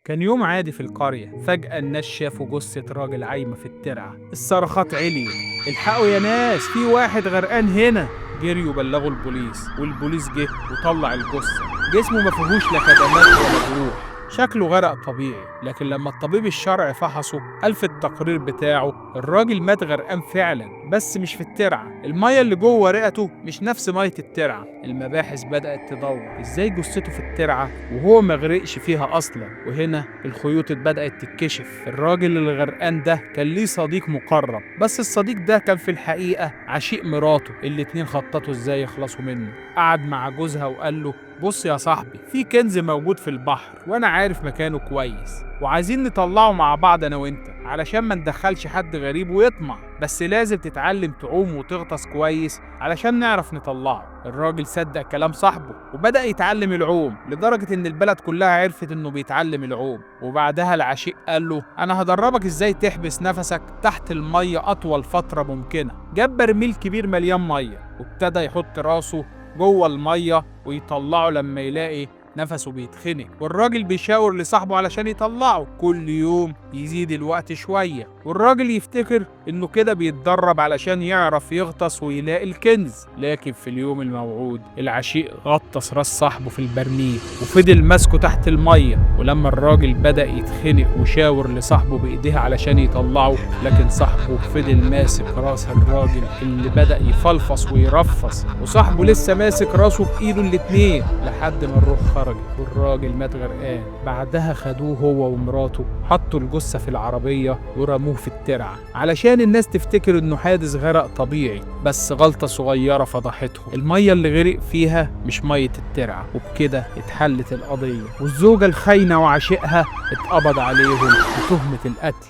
كان يوم عادي في القرية. فجأة الناس شافوا جثة راجل عايمة في الترعة. الصرخات عليت: الحقوا يا ناس، في واحد غرقان هنا. جريوا بلغوا البوليس، والبوليس جه وطلع الجثة. جسمه ما فيهوش لا كدمات ولا جروح، شكله غرق طبيعي. لكن لما الطبيب الشرعي فحصه قال في التقرير بتاعه الراجل مات غرقان فعلا، بس مش في الترعة. المية اللي جوه رئته مش نفس مية الترعة. المباحث بدأت تدور ازاي جثته في الترعة وهو ما غرقش فيها اصلا. وهنا الخيوط بدأت تتكشف. الراجل اللي غرقان ده كان ليه صديق مقرب، بس الصديق ده كان في الحقيقة عشيق مراته. الاتنين خططوا ازاي يخلصوا منه. قعد مع جوزها وقال له: بص يا صاحبي، في كنز موجود في البحر وانا عارف مكانه كويس، وعايزين نطلعه مع بعض انا وانت علشان ما ندخلش حد غريب ويطمع، بس لازم تتعلم تعوم وتغطس كويس علشان نعرف نطلعه. الراجل صدق كلام صاحبه وبدأ يتعلم العوم، لدرجة ان البلد كلها عرفت انه بيتعلم العوم. وبعدها العشيق قال له: انا هدربك ازاي تحبس نفسك تحت المية اطول فترة ممكنة. جاب برميل كبير مليان مية وابتدى يحط راسه جوه المية ويطلعه لما يلاقي نفسه بيتخنق، والراجل بيشاور لصاحبه علشان يطلعه. كل يوم يزيد الوقت شوية، والراجل يفتكر انه كده بيتدرب علشان يعرف يغطس ويلاقي الكنز. لكن في اليوم الموعود العشيق غطس راس صاحبه في البرميل وفضل ماسكه تحت المية. ولما الراجل بدأ يتخنق وشاور لصاحبه بإيديه علشان يطلعه، لكن صاحبه فضل ماسك راس الراجل اللي بدأ يفلفص ويرفص، وصاحبه لسه ماسك راسه بإيده الاتنين لحد ما الروح خرجت والراجل مات غرقان. بعدها خدوه هو ومراته، حطوا الجثة في العربية ورموه في الترعة علشان الناس تفتكر انه حادث غرق طبيعي، بس غلطة صغيرة فضحتهم. المية اللي غرق فيها مش مية الترعة، وبكده اتحلت القضية، والزوجة الخاينة وعشيقها اتقبض عليهم بتهمة القتل.